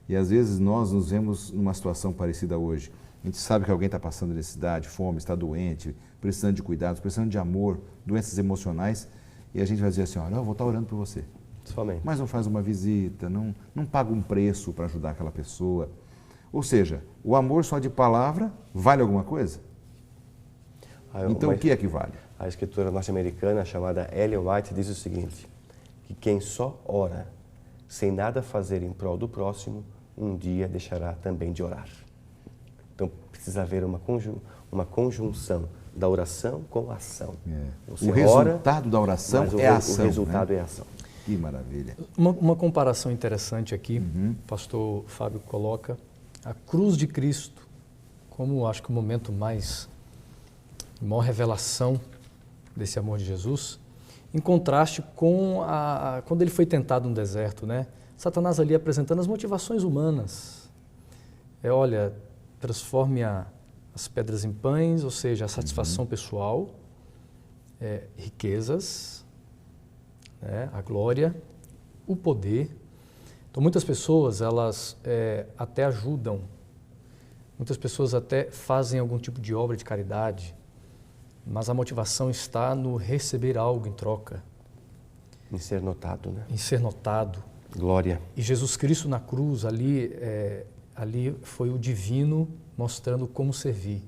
E às vezes nós nos vemos numa situação parecida hoje. A gente sabe que alguém está passando necessidade, fome, está doente, precisando de cuidados, precisando de amor, doenças emocionais, e a gente vai dizer assim: olha, eu vou estar orando por você. Somente. Mas não faz uma visita, não paga um preço para ajudar aquela pessoa. Ou seja, o amor só de palavra vale alguma coisa? Então o que é que vale? A escritora norte-americana chamada Ellen White diz o seguinte, que quem só ora sem nada fazer em prol do próximo, um dia deixará também de orar. Então precisa haver uma conjunção da oração com a ação. O resultado da oração é a ação. O resultado é a ação. Que maravilha. Uma comparação interessante aqui, o pastor Fábio coloca a cruz de Cristo como, acho que o momento maior revelação desse amor de Jesus, em contraste com quando ele foi tentado no deserto, né? Satanás ali apresentando as motivações humanas. Olha, transforme as pedras em pães, ou seja, a satisfação pessoal, riquezas, a glória, o poder. Então, muitas pessoas, elas até ajudam, muitas pessoas até fazem algum tipo de obra de caridade, mas a motivação está no receber algo em troca. Em ser notado, né? Em ser notado. Glória. E Jesus Cristo na cruz, ali foi o divino mostrando como servir.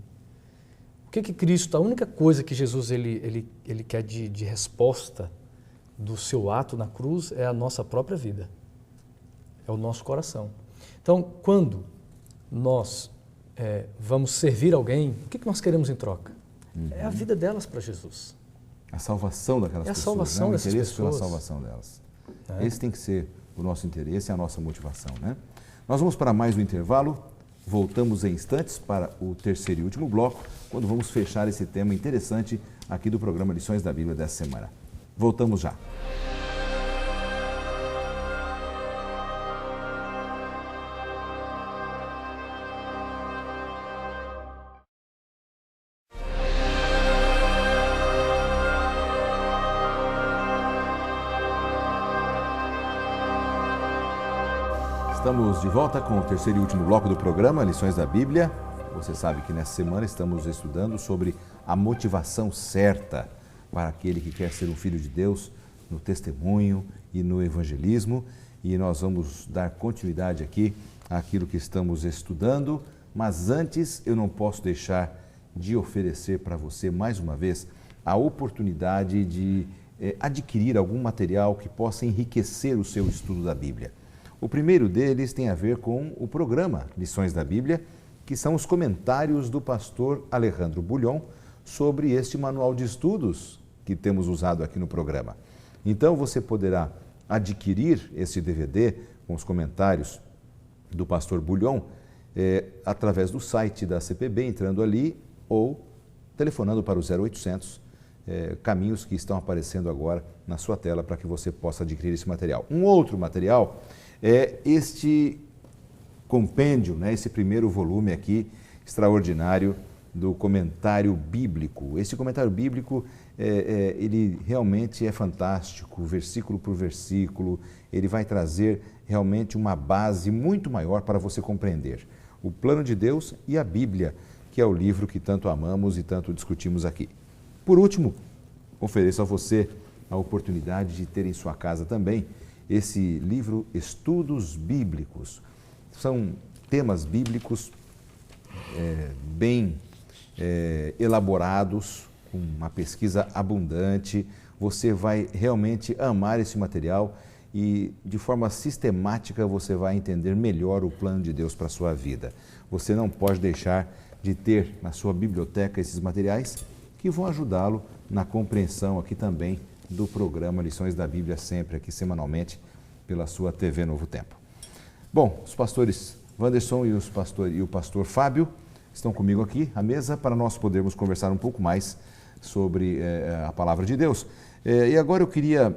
O que Cristo, a única coisa que Jesus ele quer de resposta do seu ato na cruz é a nossa própria vida, é o nosso coração. Então, quando nós vamos servir alguém, o que nós queremos em troca? É a vida delas para Jesus. A salvação daquelas pessoas. É a salvação dessas pessoas. O interesse pela salvação delas. Esse tem que ser o nosso interesse e a nossa motivação, né? Nós vamos para mais um intervalo, voltamos em instantes para o terceiro e último bloco, quando vamos fechar esse tema interessante aqui do programa Lições da Bíblia dessa semana. Voltamos já. Estamos de volta com o terceiro e último bloco do programa Lições da Bíblia. Você sabe que nessa semana estamos estudando sobre a motivação certa para aquele que quer ser um filho de Deus no testemunho e no evangelismo. E nós vamos dar continuidade aqui àquilo que estamos estudando. Mas antes, eu não posso deixar de oferecer para você, mais uma vez, a oportunidade de adquirir algum material que possa enriquecer o seu estudo da Bíblia. O primeiro deles tem a ver com o programa Lições da Bíblia, que são os comentários do pastor Alejandro Bulhon sobre este manual de estudos que temos usado aqui no programa. Então você poderá adquirir esse DVD com os comentários do pastor Bulhon através do site da CPB, entrando ali ou telefonando para o 0800, caminhos que estão aparecendo agora na sua tela para que você possa adquirir esse material. Um outro material é este compêndio, né, esse primeiro volume aqui, extraordinário, do comentário bíblico. Esse comentário bíblico, ele realmente é fantástico, versículo por versículo, ele vai trazer realmente uma base muito maior para você compreender o plano de Deus e a Bíblia, que é o livro que tanto amamos e tanto discutimos aqui. Por último, ofereço a você a oportunidade de ter em sua casa também esse livro Estudos Bíblicos. São temas bíblicos bem elaborados, com uma pesquisa abundante. Você vai realmente amar esse material e, de forma sistemática, você vai entender melhor o plano de Deus para a sua vida. Você não pode deixar de ter na sua biblioteca esses materiais que vão ajudá-lo na compreensão aqui também do programa Lições da Bíblia, sempre aqui semanalmente pela sua TV Novo Tempo. Bom, os pastores Wanderson e o pastor Fábio estão comigo aqui à mesa para nós podermos conversar um pouco mais sobre a palavra de Deus. E agora eu queria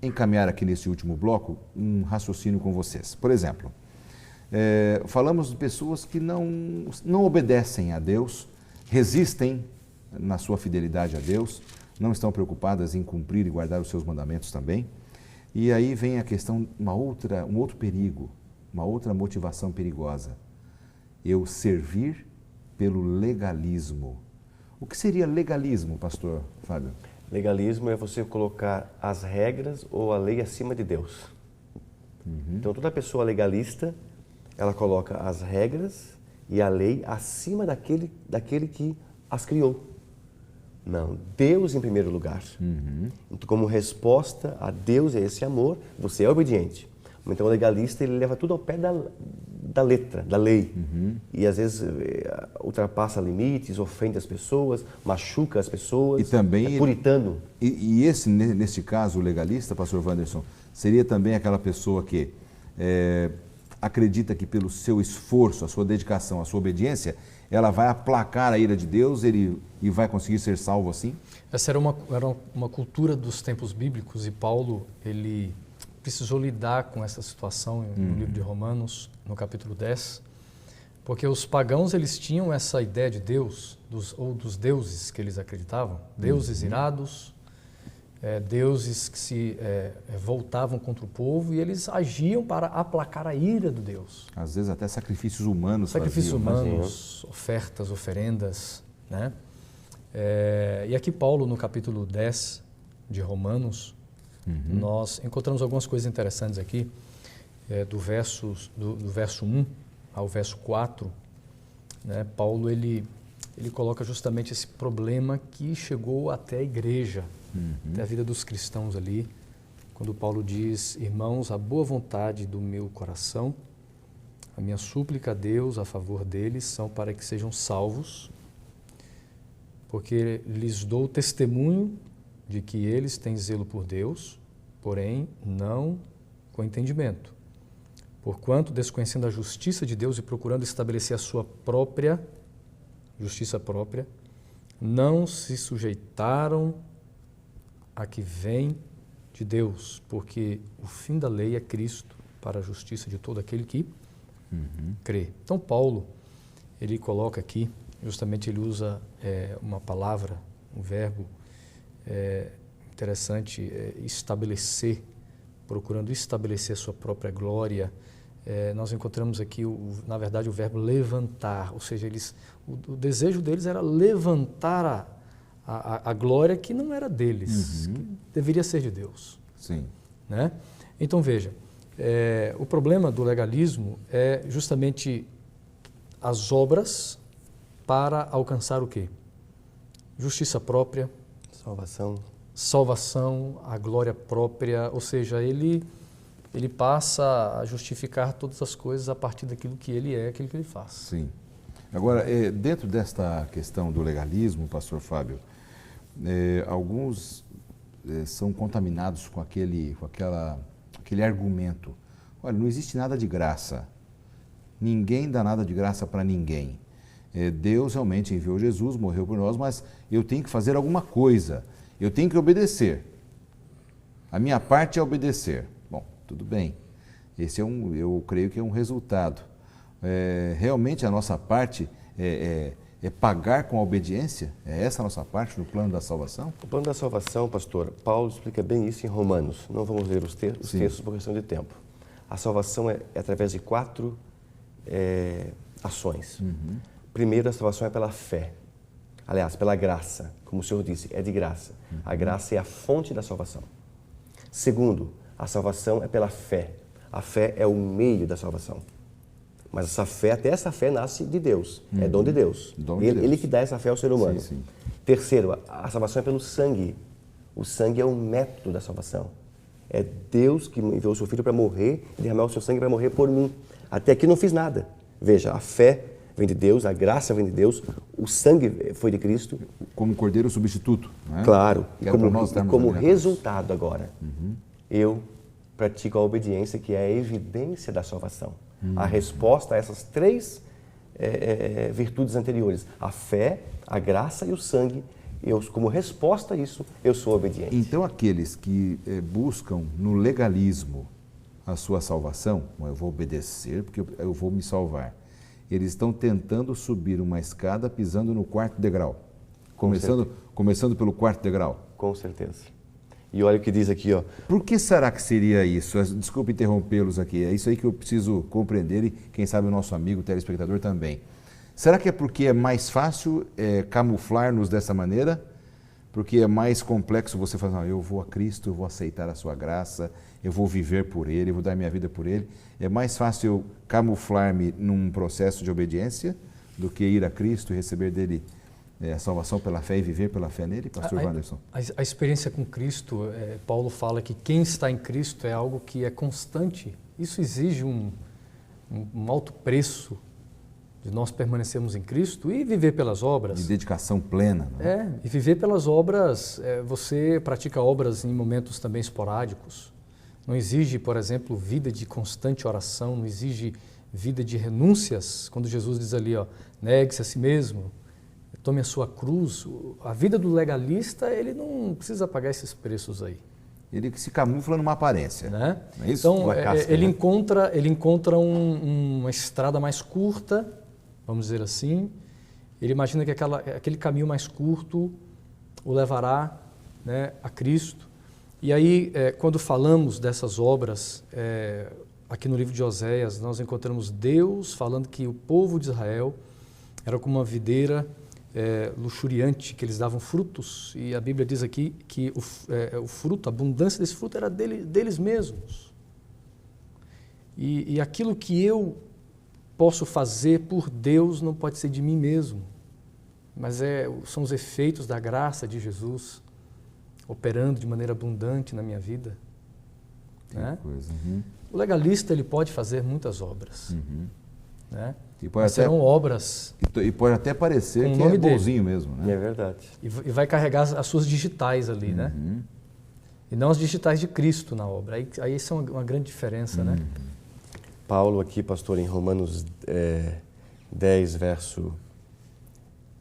encaminhar aqui nesse último bloco um raciocínio com vocês. Por exemplo, falamos de pessoas que não obedecem a Deus, resistem na sua fidelidade a Deus, não estão preocupadas em cumprir e guardar os seus mandamentos também. E aí vem a questão, um outro perigo, uma outra motivação perigosa. Eu servir pelo legalismo. O que seria legalismo, pastor Fábio? Legalismo é você colocar as regras ou a lei acima de Deus. Então, toda pessoa legalista, ela coloca as regras e a lei acima daquele que as criou. Não, Deus em primeiro lugar. Então, como resposta a Deus e a esse amor, você é obediente. Então, o legalista, ele leva tudo ao pé da letra, da lei. E, às vezes, ultrapassa limites, ofende as pessoas, machuca as pessoas. E também é puritano. E neste caso, o legalista, pastor Wanderson, seria também aquela pessoa que acredita que pelo seu esforço, a sua dedicação, a sua obediência, ela vai aplacar a ira de Deus e vai conseguir ser salvo assim? Essa era uma cultura dos tempos bíblicos e Paulo, ele precisou lidar com essa situação no livro de Romanos, no capítulo 10, porque os pagãos, eles tinham essa ideia de Deus, dos deuses que eles acreditavam, deuses irados, deuses que se voltavam contra o povo e eles agiam para aplacar a ira do Deus. Às vezes até sacrifícios humanos. Sacrifícios humanos, ofertas, oferendas, né? E aqui Paulo, no capítulo 10 de Romanos, nós encontramos algumas coisas interessantes aqui, do verso 1 ao verso 4, né? Paulo, ele coloca justamente esse problema que chegou até a igreja, até a vida dos cristãos ali, quando Paulo diz: irmãos, a boa vontade do meu coração, a minha súplica a Deus a favor deles são para que sejam salvos, porque lhes dou testemunho de que eles têm zelo por Deus, porém não com entendimento. Porquanto, desconhecendo a justiça de Deus e procurando estabelecer a sua própria justiça própria, não se sujeitaram a que vem de Deus, porque o fim da lei é Cristo para a justiça de todo aquele que crê. Então, Paulo, ele coloca aqui, justamente ele usa uma palavra, um verbo interessante, estabelecer, procurando estabelecer a sua própria glória. Nós encontramos aqui, na verdade, o verbo levantar, ou seja, o desejo deles era levantar a glória que não era deles, que deveria ser de Deus. Sim. Né? Então, veja, o problema do legalismo é justamente as obras para alcançar o quê? Justiça própria. Salvação, a glória própria, ou seja, ele passa a justificar todas as coisas a partir daquilo que ele é, aquilo que ele faz. Sim. Agora, dentro desta questão do legalismo, pastor Fábio, alguns são contaminados com aquele argumento. Olha, não existe nada de graça. Ninguém dá nada de graça para ninguém. Deus realmente enviou Jesus, morreu por nós, mas eu tenho que fazer alguma coisa. Eu tenho que obedecer. A minha parte é obedecer. Bom, tudo bem. Esse eu creio que é um resultado. Realmente a nossa parte é pagar com a obediência? É essa a nossa parte no plano da salvação? O plano da salvação, pastor, Paulo explica bem isso em Romanos. Não vamos ler os textos por questão de tempo. A salvação é através de 4 ações. Primeiro, a salvação é pela fé. Aliás, pela graça. Como o Senhor disse, é de graça. A graça é a fonte da salvação. Segundo, a salvação é pela fé. A fé é o meio da salvação. Mas até essa fé nasce de Deus. É dom de Deus. Ele que dá essa fé ao ser humano. Sim. Terceiro, a salvação é pelo sangue. O sangue é o método da salvação. É Deus que enviou o seu Filho para morrer e derramar o seu sangue para morrer por mim. Até aqui não fiz nada. Veja, a fé vem de Deus, a graça vem de Deus, o sangue foi de Cristo. Como cordeiro substituto, né? Claro. E como resultado agora, eu pratico a obediência, que é a evidência da salvação. A resposta a essas 3 virtudes anteriores, a fé, a graça e o sangue, como resposta a isso, eu sou obediente. Então, aqueles que buscam no legalismo a sua salvação, eu vou obedecer porque eu vou me salvar, eles estão tentando subir uma escada pisando no 4º degrau, começando pelo 4º degrau. Com certeza. E olha o que diz aqui, ó. Por que será que seria isso? Desculpe interrompê-los aqui, é isso aí que eu preciso compreender e quem sabe o nosso amigo telespectador também. Será que é porque é mais fácil camuflar-nos dessa maneira? Porque é mais complexo você falar, eu vou a Cristo, eu vou aceitar a sua graça, eu vou viver por Ele, eu vou dar minha vida por Ele. É mais fácil eu camuflar-me num processo de obediência do que ir a Cristo e receber dele a salvação pela fé e viver pela fé nele, pastor Wanderson? A experiência com Cristo, Paulo fala que quem está em Cristo é algo que é constante. Isso exige um alto preço de nós permanecermos em Cristo e viver pelas obras. De dedicação plena. Né? E viver pelas obras, você pratica obras em momentos também esporádicos. Não exige, por exemplo, vida de constante oração, não exige vida de renúncias. Quando Jesus diz ali, negue-se a si mesmo, tome a sua cruz. A vida do legalista, ele não precisa pagar esses preços aí. Ele se camufla numa aparência. Né? Não é isso? Então, ele encontra uma estrada mais curta, vamos dizer assim. Ele imagina que aquele caminho mais curto o levará, né, a Cristo. E aí, quando falamos dessas obras, aqui no livro de Oséias, nós encontramos Deus falando que o povo de Israel era como uma videira luxuriante, que eles davam frutos, e a Bíblia diz aqui que o fruto, a abundância desse fruto era deles mesmos. E aquilo que eu posso fazer por Deus não pode ser de mim mesmo, mas são os efeitos da graça de Jesus operando de maneira abundante na minha vida. Né? Coisa. O legalista, ele pode fazer muitas obras, né? Mas serão obras. E pode até parecer que é bonzinho mesmo, né? É verdade. E vai carregar as suas digitais ali, né? E não as digitais de Cristo na obra. Aí isso é uma grande diferença, né? Paulo aqui, pastor, em Romanos 10, verso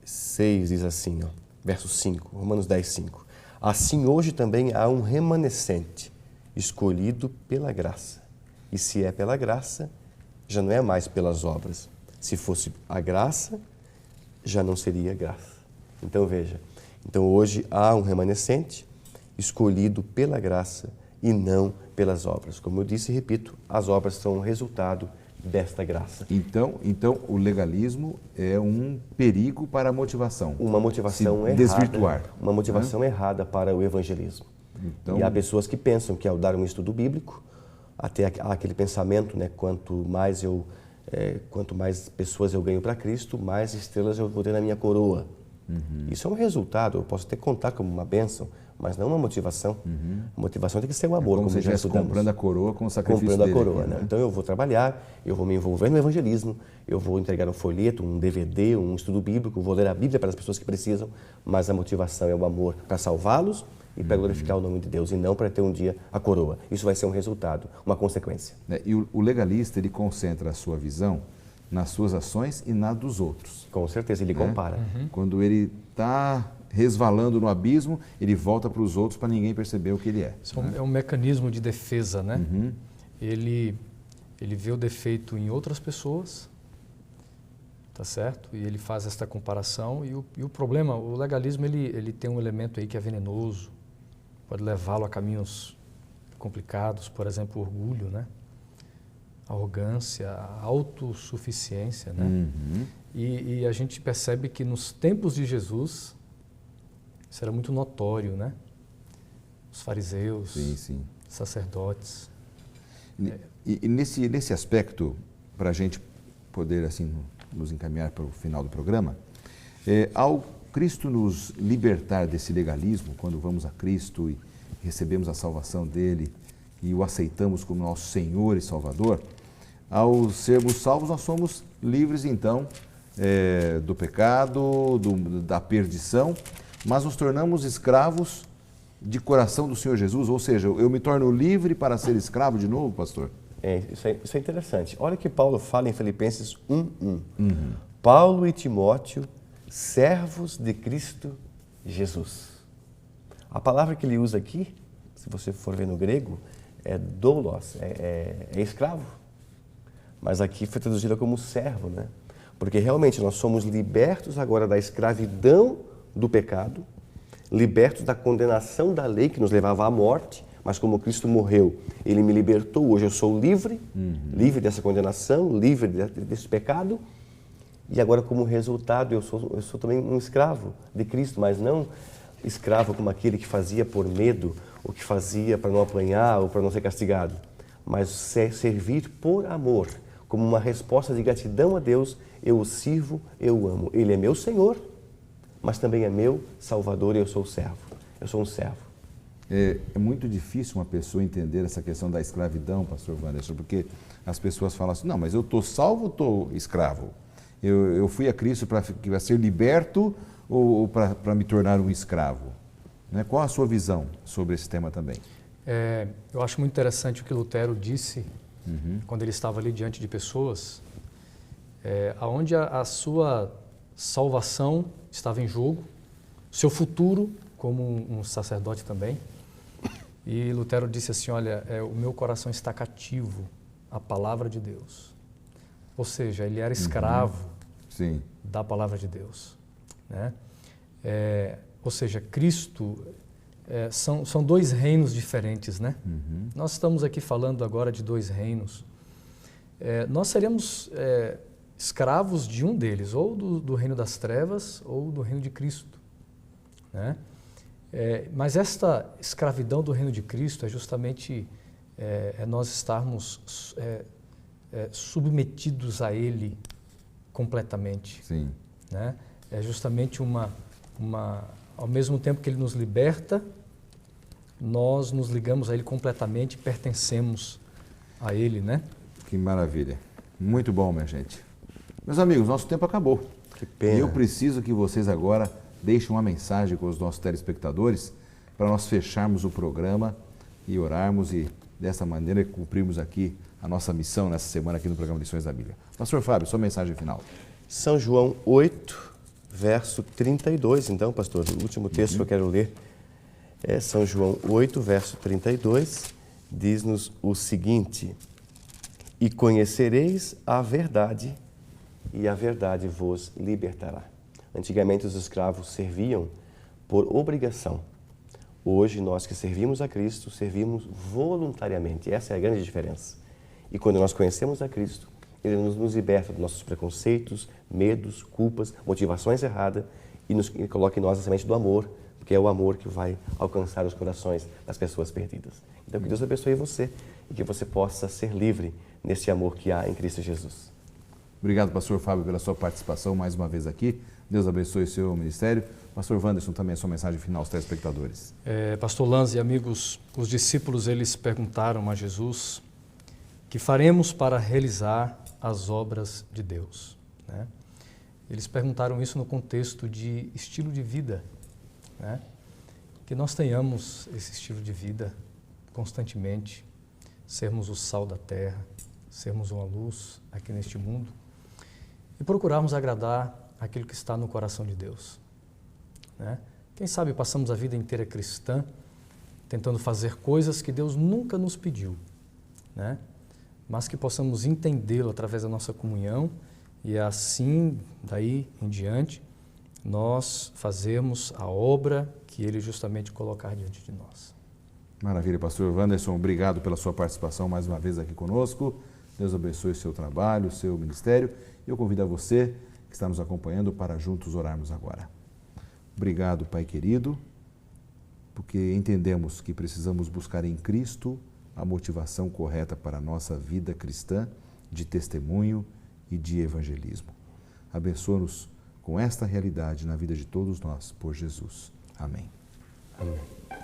6, diz assim, ó, verso 5, Romanos 10, 5. Assim hoje também há um remanescente, escolhido pela graça. E se é pela graça, já não é mais pelas obras. Se fosse a graça, já não seria graça. Então veja, então hoje há um remanescente, escolhido pela graça e não pelas obras. Como eu disse e repito, as obras são o resultado desta graça. Então o legalismo é um perigo para a motivação. Uma motivação se errada. Desvirtuar. Uma motivação errada para o evangelismo. Então, e há pessoas que pensam que ao dar um estudo bíblico, até aquele pensamento, né, quanto mais pessoas eu ganho para Cristo, mais estrelas eu vou ter na minha coroa. Isso é um resultado, eu posso até contar como uma bênção, mas não uma motivação. A motivação tem que ser o amor, como se já estivesse estudamos. comprando a coroa com o sacrifício comprando dele a coroa, aqui, né? Então eu vou trabalhar, eu vou me envolver no evangelismo, eu vou entregar um folheto, um DVD, um estudo bíblico, vou ler a Bíblia para as pessoas que precisam, mas a motivação é o amor para salvá-los e para glorificar o nome de Deus, e não para ter um dia a coroa. Isso vai ser um resultado, uma consequência. E o legalista, ele concentra a sua visão nas suas ações e na dos outros. Com certeza, ele compara. Quando ele está resvalando no abismo, ele volta para os outros para ninguém perceber o que ele é. Isso é um mecanismo de defesa, né? Ele vê o defeito em outras pessoas, tá certo? E ele faz esta comparação. E o problema, o legalismo, ele tem um elemento aí que é venenoso, pode levá-lo a caminhos complicados, por exemplo, o orgulho, né? A arrogância, a autossuficiência, né? E a gente percebe que nos tempos de Jesus, isso era muito notório, né? Os fariseus, sacerdotes. E nesse aspecto, para a gente poder assim nos encaminhar para o final do programa, ao Cristo nos libertar desse legalismo, quando vamos a Cristo e recebemos a salvação dele e o aceitamos como nosso Senhor e Salvador, ao sermos salvos, nós somos livres, então, do pecado, da perdição, mas nos tornamos escravos de coração do Senhor Jesus, ou seja, eu me torno livre para ser escravo de novo, pastor? Isso é interessante. Olha o que Paulo fala em Filipenses 1:1. Paulo e Timóteo, servos de Cristo Jesus. A palavra que ele usa aqui, se você for ver no grego, é doulos, é escravo. Mas aqui foi traduzida como servo, né? Porque realmente nós somos libertos agora da escravidão do pecado, libertos da condenação da lei que nos levava à morte, mas como Cristo morreu, Ele me libertou, hoje eu sou livre, livre dessa condenação, livre desse pecado, e agora como resultado eu sou também um escravo de Cristo, mas não escravo como aquele que fazia por medo, ou que fazia para não apanhar ou para não ser castigado, mas servir por amor, como uma resposta de gratidão a Deus, eu o sirvo, eu o amo. Ele é meu Senhor, mas também é meu Salvador e eu sou servo. Eu sou um servo. É muito difícil uma pessoa entender essa questão da escravidão, pastor Wanderson, porque as pessoas falam assim, não, mas eu estou salvo ou estou escravo? Eu fui a Cristo para ser liberto ou para me tornar um escravo? Né? Qual a sua visão sobre esse tema também? Eu acho muito interessante o que Lutero disse quando ele estava ali diante de pessoas, onde a sua salvação estava em jogo, seu futuro como um sacerdote também. E Lutero disse assim, olha, o meu coração está cativo à palavra de Deus. Ou seja, ele era escravo da palavra de Deus. Né? Ou seja, Cristo são dois reinos diferentes, né? Nós estamos aqui falando agora de dois reinos. Nós seríamos escravos de um deles, ou do reino das trevas, ou do reino de Cristo. Né? Mas esta escravidão do reino de Cristo é justamente nós estarmos submetidos a Ele completamente. Sim. Né? É justamente ao mesmo tempo que Ele nos liberta, nós nos ligamos a Ele completamente, pertencemos a Ele, né? Que maravilha. Muito bom, minha gente. Meus amigos, nosso tempo acabou. Que pena. E eu preciso que vocês agora deixem uma mensagem com os nossos telespectadores para nós fecharmos o programa e orarmos e dessa maneira cumprirmos aqui a nossa missão nessa semana aqui no programa Lições da Bíblia. Pastor Fábio, sua mensagem final. São João 8, verso 32, então, pastor, o último texto que eu quero ler é São João 8, verso 32, diz-nos o seguinte: e conhecereis a verdade, e a verdade vos libertará. Antigamente os escravos serviam por obrigação. Hoje nós que servimos a Cristo, servimos voluntariamente. Essa é a grande diferença. E quando nós conhecemos a Cristo, Ele nos liberta dos nossos preconceitos, medos, culpas, motivações erradas e coloca em nós a semente do amor, porque é o amor que vai alcançar os corações das pessoas perdidas. Então que Deus abençoe você e que você possa ser livre nesse amor que há em Cristo Jesus. Obrigado, pastor Fábio, pela sua participação mais uma vez aqui. Deus abençoe o seu ministério. Pastor Wanderson, também a sua mensagem final aos telespectadores. Pastor Lanza e amigos, os discípulos eles perguntaram a Jesus: que faremos para realizar as obras de Deus? Né? Eles perguntaram isso no contexto de estilo de vida, né? Que nós tenhamos esse estilo de vida constantemente, sermos o sal da terra, sermos uma luz aqui neste mundo e procurarmos agradar aquilo que está no coração de Deus, né? Quem sabe passamos a vida inteira cristã tentando fazer coisas que Deus nunca nos pediu, né? Mas que possamos entendê-lo através da nossa comunhão e assim, daí em diante, nós fazemos a obra que Ele justamente colocar diante de nós. Maravilha, pastor Wanderson, obrigado pela sua participação mais uma vez aqui conosco. Deus abençoe o seu trabalho, o seu ministério. E eu convido a você que está nos acompanhando para juntos orarmos agora. Obrigado, Pai querido, porque entendemos que precisamos buscar em Cristo a motivação correta para a nossa vida cristã de testemunho e de evangelismo. Abençoa-nos com esta realidade na vida de todos nós, por Jesus. Amém. Amém.